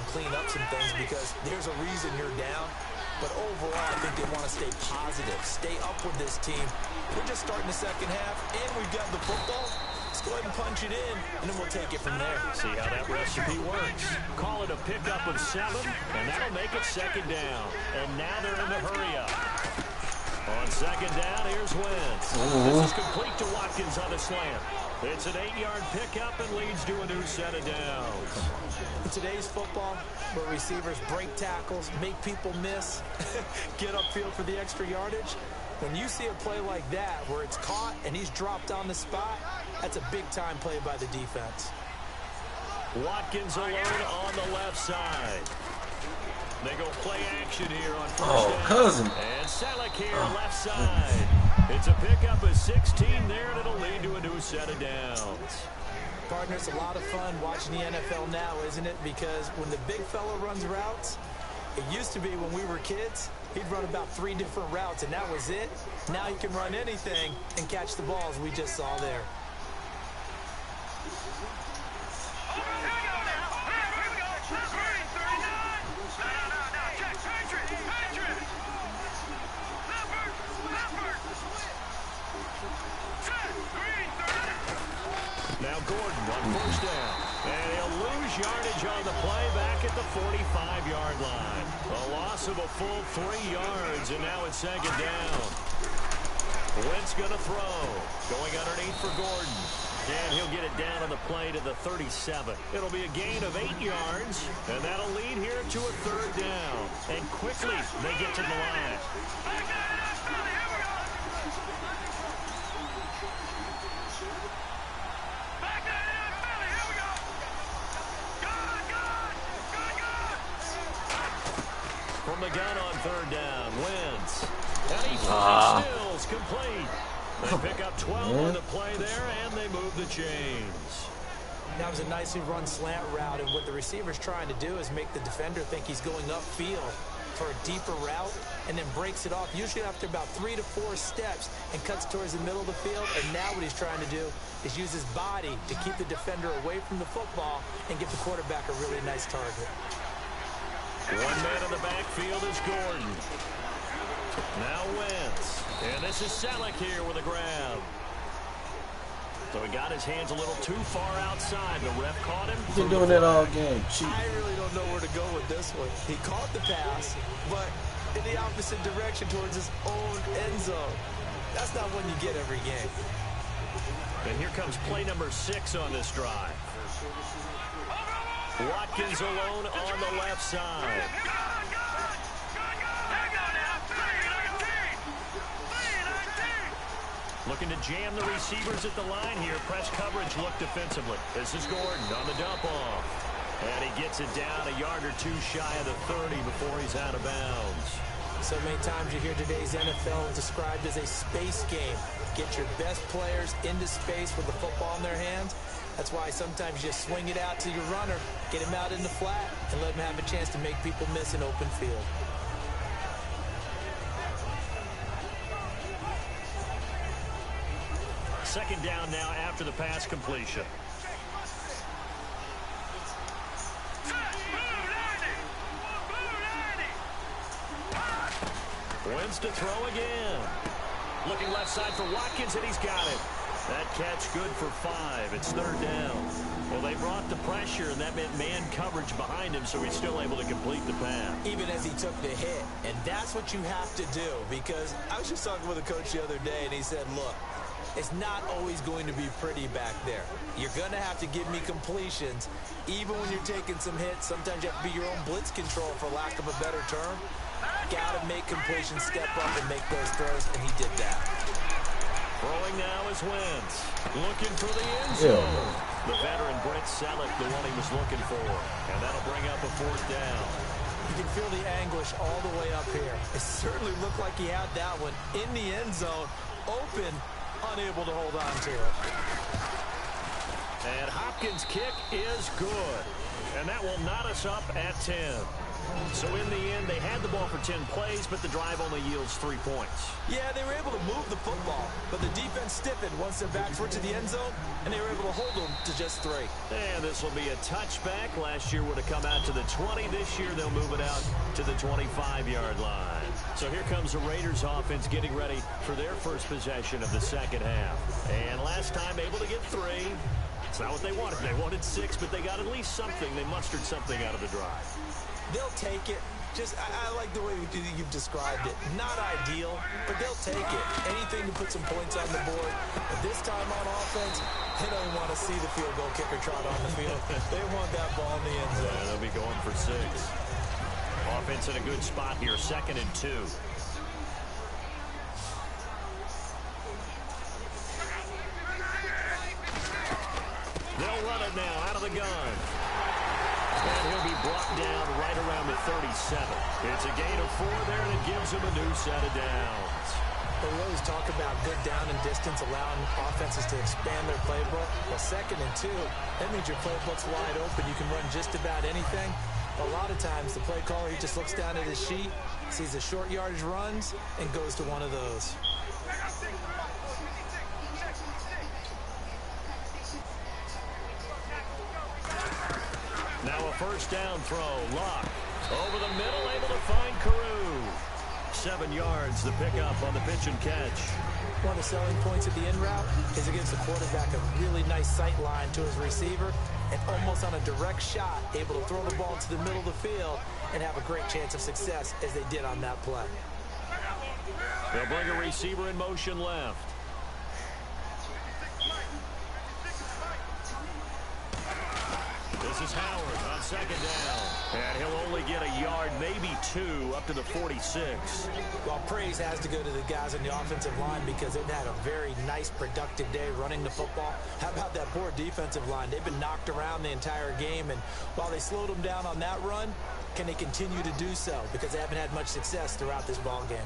clean up some things because there's a reason you're down. But overall, I think they want to stay positive, stay up with this team. We're just starting the second half, and we've got the football. Let's go ahead and punch it in, and then we'll take it from there. See how that recipe works. Call it a pickup of 7, and that'll make it second down. And now they're in the hurry up. On second down, here's Wentz. This is complete to Watkins on the slant. It's an 8-yard pickup and leads to a new set of downs. In today's football, where receivers break tackles, make people miss, get upfield for the extra yardage, when you see a play like that where it's caught and he's dropped on the spot, that's a big-time play by the defense. Watkins alone on the left side. They go play action here on first down. Cousin. And Selleck here left side. It's a pickup of 16 there, and it'll lead to a new set of downs. Partner, it's a lot of fun watching the NFL now, isn't it? Because when the big fella runs routes, it used to be when we were kids, he'd run about 3 different routes, and that was it. Now you can run anything and catch the balls we just saw there. Now Gordon on first down. And he'll lose yardage on the play back at the 45-yard line. A loss of a full 3 yards, and now it's second down. Wentz going to throw. Going underneath for Gordon. And he'll get it down on the play to the 37. It'll be a gain of 8 yards, and that'll lead here to a third down. And quickly, they get to the line. From the gun on third down, Wentz. And he stills complete. They pick up 12 on the play there, and they move the chains. That was a nicely run slant route, and what the receiver's trying to do is make the defender think he's going upfield for a deeper route, and then breaks it off, usually after about 3 to 4 steps, and cuts towards the middle of the field. And now what he's trying to do is use his body to keep the defender away from the football and give the quarterback a really nice target. One man in the backfield is Gordon. Now Wentz. And this is Selleck here with a grab. So he got his hands a little too far outside. The ref caught him. He's been doing that all game. Cheap. I really don't know where to go with this one. He caught the pass, but in the opposite direction towards his own end zone. That's not one you get every game. And here comes play number 6 on this drive. Watkins alone on the left side. Looking to jam the receivers at the line here. Press coverage look defensively. This is Gordon on the dump off. And he gets it down a yard or 2 shy of the 30 before he's out of bounds. So many times you hear today's NFL described as a space game. Get your best players into space with the football in their hands. That's why sometimes you just swing it out to your runner, get him out in the flat, and let him have a chance to make people miss an open field. Second down now after the pass completion. Wentz to throw again. Looking left side for Watkins, and he's got it. That catch good for 5. It's third down. Well, they brought the pressure, and that meant man coverage behind him, so he's still able to complete the pass. Even as he took the hit. And that's what you have to do, because I was just talking with a coach the other day, and he said, look, it's not always going to be pretty back there. You're going to have to give me completions. Even when you're taking some hits, sometimes you have to be your own blitz control, for lack of a better term. Got to make completions, step up, and make those throws, and he did that. Throwing now is Wentz. Looking for the end zone. The veteran Brett Selleck, the one he was looking for. And that'll bring up a 4th down. You can feel the anguish all the way up here. It certainly looked like he had that one in the end zone, open, unable to hold on to it. And Hopkins' kick is good. And that will knot us up at 10. So in the end, they had the ball for 10 plays, but the drive only yields 3 points. Yeah, they were able to move the football, but the defense stiffened once their backs were to the end zone, and they were able to hold them to just 3. And this will be a touchback. Last year would have come out to the 20. This year they'll move it out to the 25-yard line. So here comes the Raiders offense getting ready for their first possession of the second half. And last time able to get 3. It's not what they wanted. They wanted 6, but they got at least something. They mustered something out of the drive. They'll take it. I like the way you've described it. Not ideal, but they'll take it. Anything to put some points on the board. But this time on offense, they don't want to see the field goal kicker trot on the field. They want that ball in the end zone. Yeah, they'll be going for 6. Offense in a good spot here, 2nd and 2. They'll run it now out of the gun. And he'll be brought down right around the 37. It's a gain of 4 there, and it gives him a new set of downs. But we always talk about good down and distance, allowing offenses to expand their playbook. Well, 2nd and 2, that means your playbook's wide open. You can run just about anything. A lot of times, the play caller, he just looks down at his sheet, sees the short yardage runs, and goes to one of those. Now a first down throw. Lock. Over the middle, able to find Carew. 7 yards, the pickup on the pitch and catch. One of the selling points of the in route is it gives the quarterback a really nice sight line to his receiver, and almost on a direct shot, able to throw the ball to the middle of the field and have a great chance of success as they did on that play. They'll bring a receiver in motion left. This is Howard on 2nd down. And he'll only get a yard, maybe 2, up to the 46. Well, praise has to go to the guys on the offensive line because they've had a very nice, productive day running the football. How about that poor defensive line? They've been knocked around the entire game, and while they slowed them down on that run, can they continue to do so? Because they haven't had much success throughout this ball game.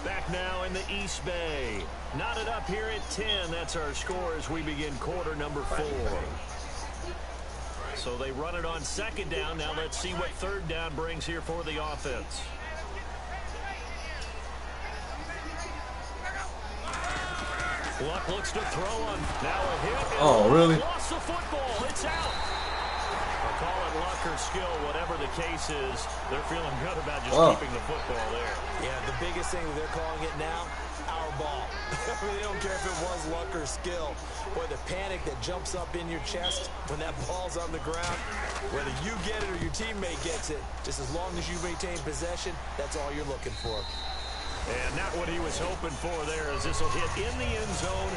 Back now in the East Bay. Knotted up here at 10. That's our score as we begin quarter number 4. So they run it on 2nd down. Now let's see what 3rd down brings here for the offense. Luck looks to throw on. Now a hit. Oh, really? Lost the football. It's out. I'll call it luck or skill, whatever the case is. They're feeling good about just keeping the football there. Yeah, the biggest thing that they're calling it now, our ball. I mean, they don't care if it was luck or skill. Boy, the panic that jumps up in your chest when that ball's on the ground, whether you get it or your teammate gets it, just as long as you maintain possession, that's all you're looking for. And not what he was hoping for there, as this will hit in the end zone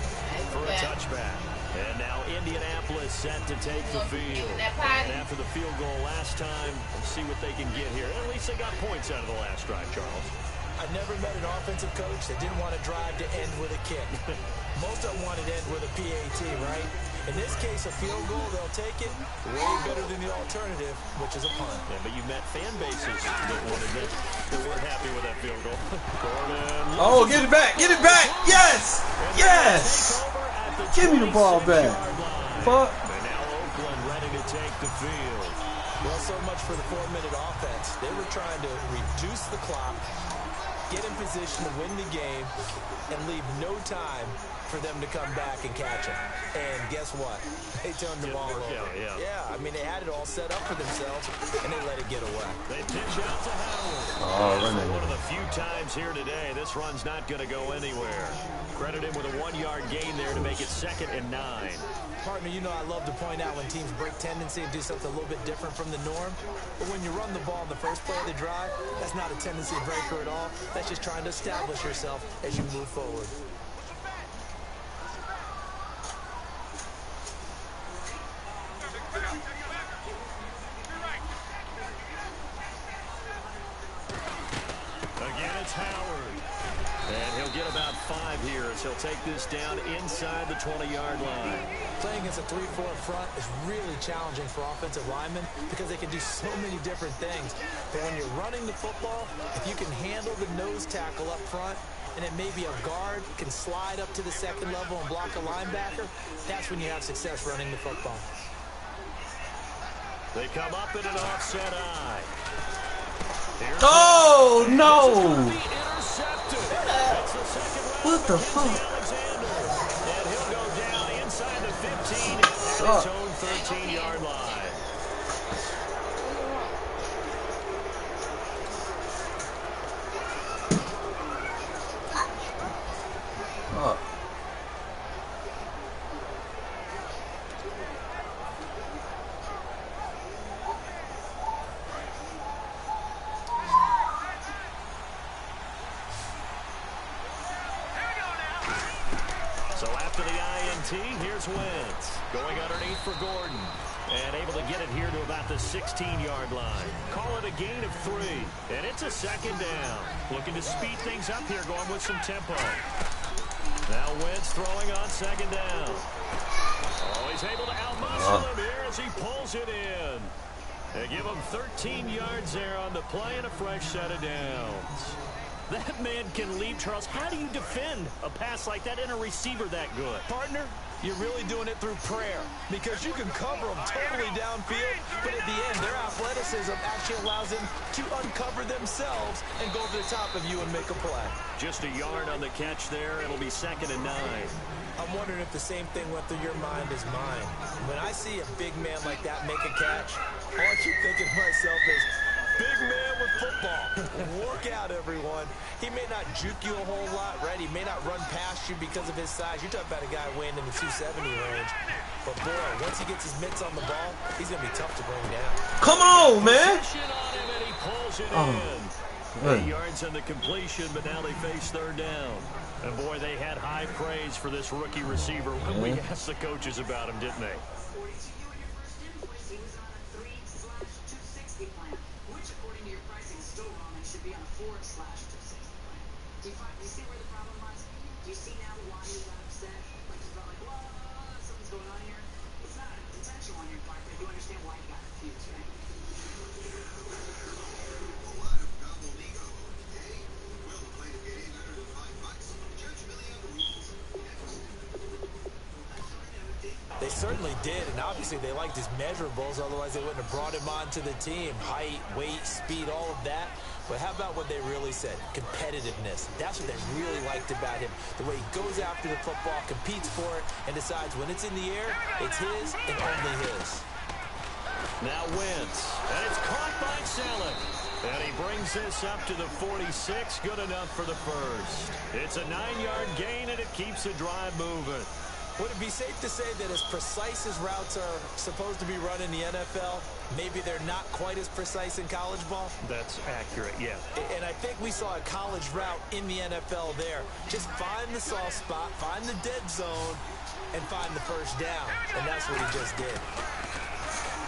for a touchback. And now Indianapolis set to take the field. And after the field goal last time, let's see what they can get here. At least they got points out of the last drive, Charles. I never met an offensive coach that didn't want to drive to end with a kick. Most of them wanted to end with a PAT, right? In this case, a field goal, they'll take it way better than the alternative, which is a punt. Yeah, but you met fan bases that wanted it, that weren't happy with that field goal. Gordon. Oh, get it back! Get it back! Yes! Yes! Give me the ball back. Fuck. And now Oakland ready to take the field. Well, so much for the 4-minute offense. They were trying to reduce the clock, get in position to win the game, and leave no time for them to come back and catch it. And guess what? They turned the ball over. Yeah, I mean, they had it all set up for themselves, and they let it get away. They pitch out to Howard. One of the few times here today, this run's not going to go anywhere. Credit him with a 1-yard gain there to make it 2nd and 9. Partner, you know I love to point out when teams break tendency and do something a little bit different from the norm. But when you run the ball in the first play of the drive, that's not a tendency breaker at all. That's just trying to establish yourself as you move forward. Again, it's Howard. And he'll get about 5 here as he'll take this down inside the 20-yard line. Playing against a 3-4 front is really challenging for offensive linemen because they can do so many different things. But when you're running the football, if you can handle the nose tackle up front, and then maybe a guard can slide up to the second level and block a linebacker, that's when you have success running the football. They come up in an offset eye. Oh, no! What the fuck? And he'll go down inside the 15 at his own 13-yard line. So after the INT, here's Wentz. Going underneath for Gordon. And able to get it here to about the 16-yard line. Call it a gain of 3. And it's a second down. Looking to speed things up here, going with some tempo. Now Wentz throwing on second down. Oh, he's able to outmuscle him here as he pulls it in. They give him 13 yards there on the play and a fresh set of downs. That man can leap, Charles. How do you defend a pass like that and a receiver that good? Partner, you're really doing it through prayer because you can cover them totally downfield, but at the end, their athleticism actually allows them to uncover themselves and go over the top of you and make a play. Just a yard on the catch there. It'll be 2nd and 9. I'm wondering if the same thing went through your mind as mine. When I see a big man like that make a catch, all I keep thinking to myself is, big man with football. Look out, everyone. He may not juke you a whole lot, right? He may not run past you because of his size. You're talking about a guy weighing in the 270 range. But, boy, once he gets his mitts on the ball, he's going to be tough to bring down. Come on, man. On him and he pulls it in. 8 yards on the completion, but now they face 3rd down. And, boy, they had high praise for this rookie receiver when we asked the coaches about him, didn't they? They certainly did, and obviously they liked his measurables, otherwise they wouldn't have brought him onto the team. Height, weight, speed, all of that. But how about what they really said? Competitiveness. That's what they really liked about him. The way he goes after the football, competes for it, and decides when it's in the air, it's his and only his. Now Wentz, and it's caught by Selleck. And he brings this up to the 46, good enough for the first. It's a 9-yard gain, and it keeps the drive moving. Would it be safe to say that as precise as routes are supposed to be run in the NFL, maybe they're not quite as precise in college ball? That's accurate, yeah. And I think we saw a college route in the NFL there. Just find the soft spot, find the dead zone, and find the first down. And that's what he just did.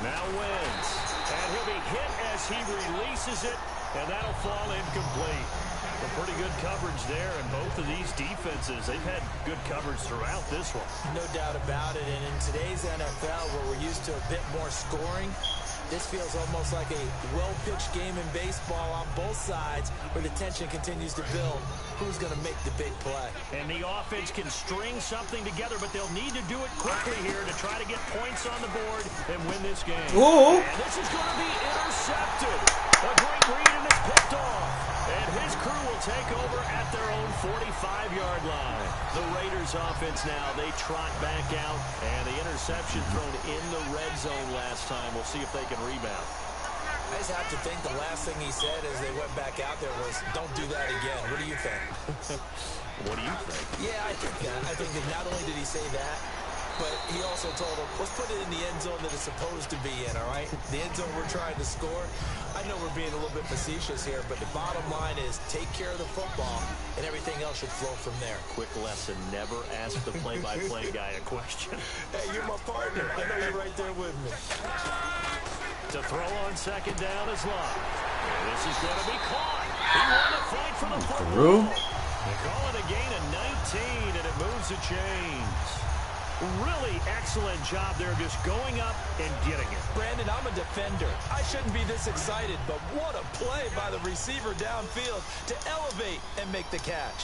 Now Wentz, and he'll be hit as he releases it, and that'll fall incomplete. Some pretty good coverage there, and both of these defenses, they've had good coverage throughout this one. No doubt about it, and in today's NFL, where we're used to a bit more scoring, this feels almost like a well-pitched game in baseball on both sides, where the tension continues to build. Who's going to make the big play? And the offense can string something together, but they'll need to do it quickly here to try to get points on the board and win this game. Ooh. And this is going to be intercepted. A great read, and it's picked off. And his crew will take over at their own 45-yard line. The Raiders offense now, they trot back out, and the interception thrown in the red zone last time. We'll see if they can rebound. I just have to think the last thing he said as they went back out there was, don't do that again. What do you think? What do you think? Yeah, I think that. I think that not only did he say that, but he also told him, let's put it in the end zone that it's supposed to be in, all right? The end zone we're trying to score. I know we're being a little bit facetious here, but the bottom line is take care of the football, and everything else should flow from there. Quick lesson, never ask the play-by-play guy a question. Hey, you're my partner. I know you're right there with me. To throw on second down is Love. This is going to be caught. He won the fight for the football. They call it a gain of 19, and it moves the chains. Really excellent job there, just going up and getting it. Brandon, I'm a defender. I shouldn't be this excited, but what a play by the receiver downfield to elevate and make the catch.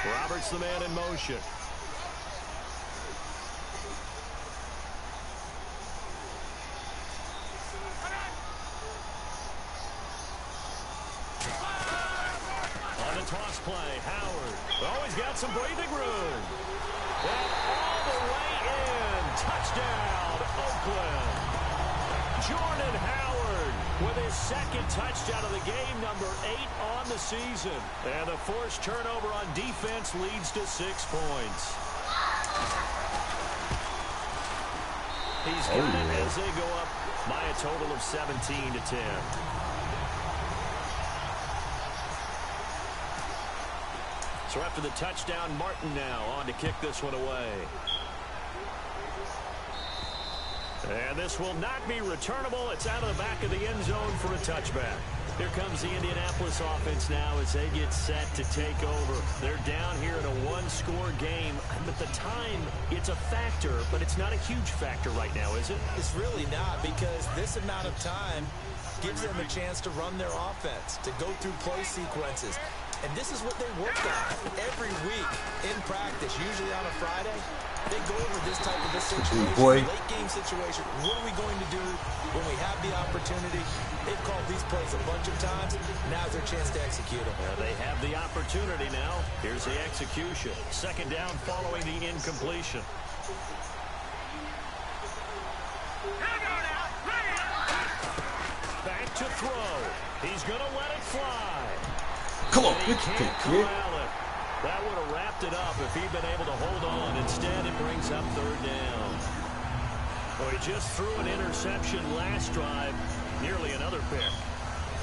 Roberts the man in motion. On the toss play, Howard. Oh, he's got some breathing room. And all the way in. Touchdown, Oakland. Jordan Howard with his second touchdown of the game, number 8 on the season. And the forced turnover on defense leads to 6 points. He's got it as they go up by a total of 17-10. So after the touchdown, Martin now on to kick this one away. And this will not be returnable. It's out of the back of the end zone for a touchback. Here comes the Indianapolis offense now as they get set to take over. They're down here in a one-score game. But the time, it's a factor, but it's not a huge factor right now, is it? It's really not, because this amount of time gives them a chance to run their offense, to go through play sequences. And this is what they work on every week in practice, usually on a Friday. They go over this type of a situation, late game situation. What are we going to do when we have the opportunity? They've called these plays a bunch of times. Now's their chance to execute them. Well, they have the opportunity now. Here's the execution. Second down following the incompletion. Back to throw. He's going to let it fly. Come on, he can't corral it. That would have wrapped it up if he'd been able to hold on. Instead, it brings up third down. Well, he just threw an interception last drive. Nearly another pick.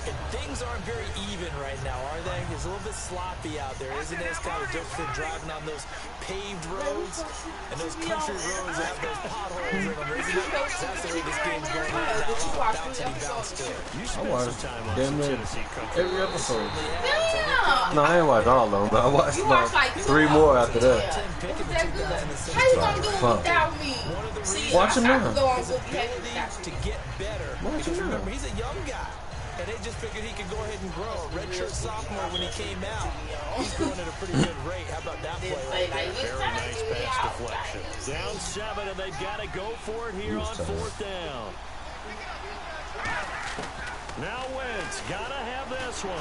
And things aren't very even right now, are they? It's a little bit sloppy out there, isn't it? It's kind of just for driving on those paved roads and those country roads that have those potholes in them, isn't it? That's the way this game's going right now. A lot of bouncy bounce to it. You spent some time on some Tennessee country every episode. Damn! No, I ain't watched all of them, but I watched like 3 more after that. How you gonna do it without me? Watch him now. To get better. Because remember, he's a young guy. And they just figured he could go ahead and grow. Redshirt sophomore when he came out. He's growing at a pretty good rate. How about that play right there? Very nice pass deflection. Down 7, and they've got to go for it here on 4th down. Now Wentz got to have this one.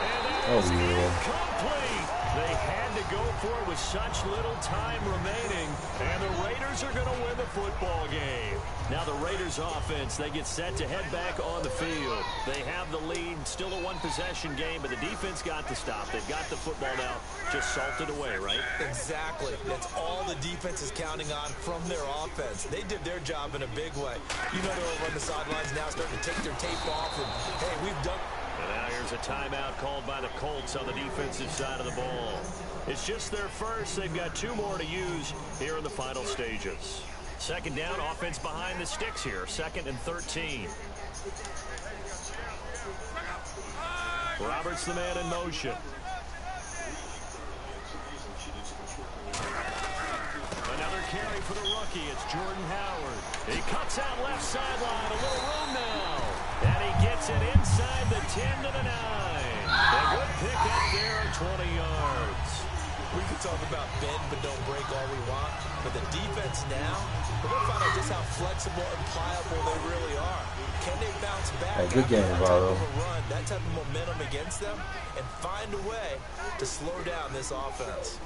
And that is incomplete. They had to go for it with such little time remaining. And the Raiders are going to win the football game. Now the Raiders offense, they get set to head back on the field. They have the lead, still a one-possession game, but the defense got to stop. They've got the football now just salted away, right? Exactly. That's all the defense is counting on from their offense. They did their job in a big way. You know they're over on the sidelines now starting to take their tape off, and, hey, we've done... And now here's a timeout called by the Colts on the defensive side of the ball. It's just their first. They've got 2 more to use here in the final stages. Second down, offense behind the sticks here. 2nd and 13. Roberts the man in motion. Another carry for the rookie. It's Jordan Howard. He cuts out left sideline. A little room now. And he gets it inside the 10 to the 9. A good pick up there at 20 yards. We can talk about bend but don't break all we want, but the defense now, we're going to find out just how flexible and pliable they really are. Can they bounce back hey, good game, after that type of momentum against them and find a way to slow down this offense?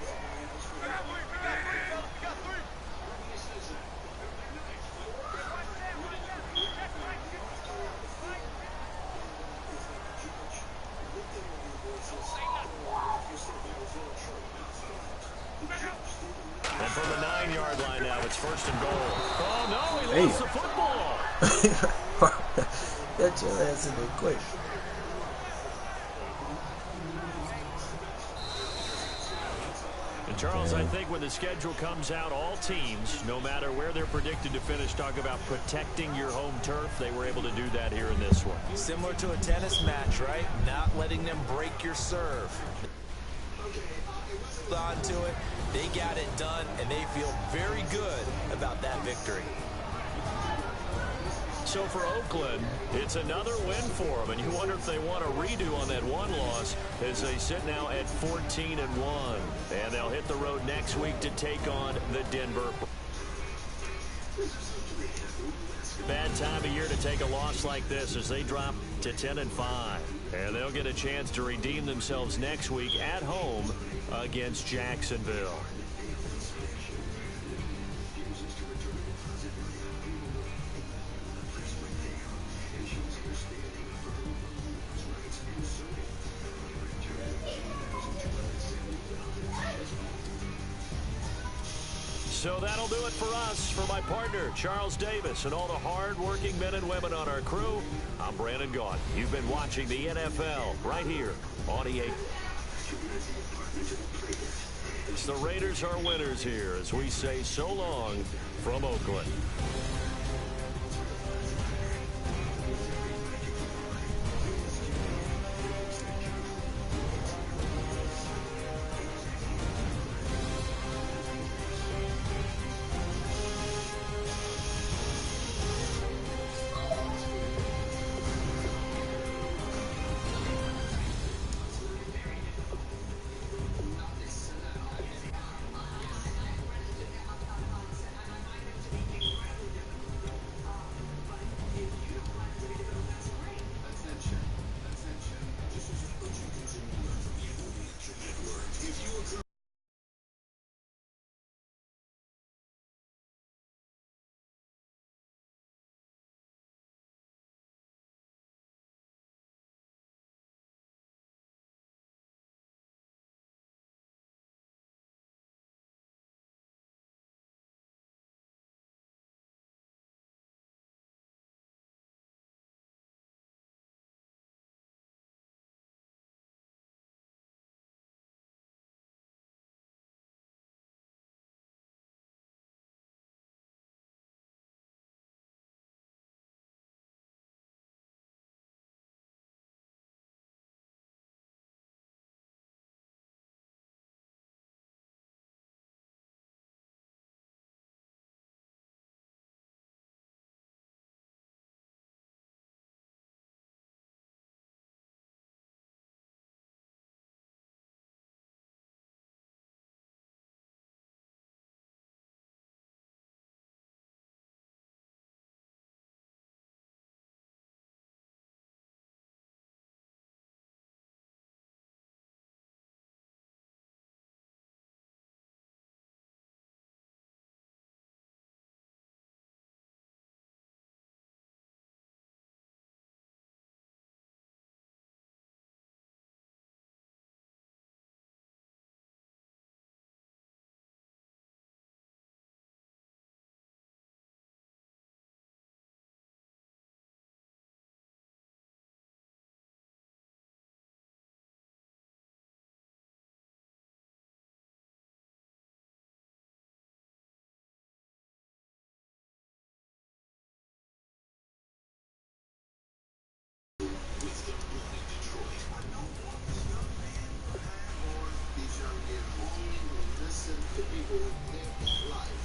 And from the 9-yard line now, it's 1st and goal. Oh, no, he lost the football. Get your ass in there quick. And Charles, I think when the schedule comes out, all teams, no matter where they're predicted to finish, talk about protecting your home turf. They were able to do that here in this one. Similar to a tennis match, right? Not letting them break your serve. Onto it, they got it done, and they feel very good about that victory. so for Oakland, it's another win for them, and you wonder if they want a redo on that one loss as they sit now at 14-1. And they'll hit the road next week to take on the Denver. Bad time of year to take a loss like this as they drop to 10-5. And they'll get a chance to redeem themselves next week at home against Jacksonville. So that'll do it for us. For my partner, Charles Davis, and all the hard-working men and women on our crew, I'm Brandon Gaudin. You've been watching the NFL right here on EA. The Raiders are winners here as we say so long from Oakland. These young men only listen to people who think like life.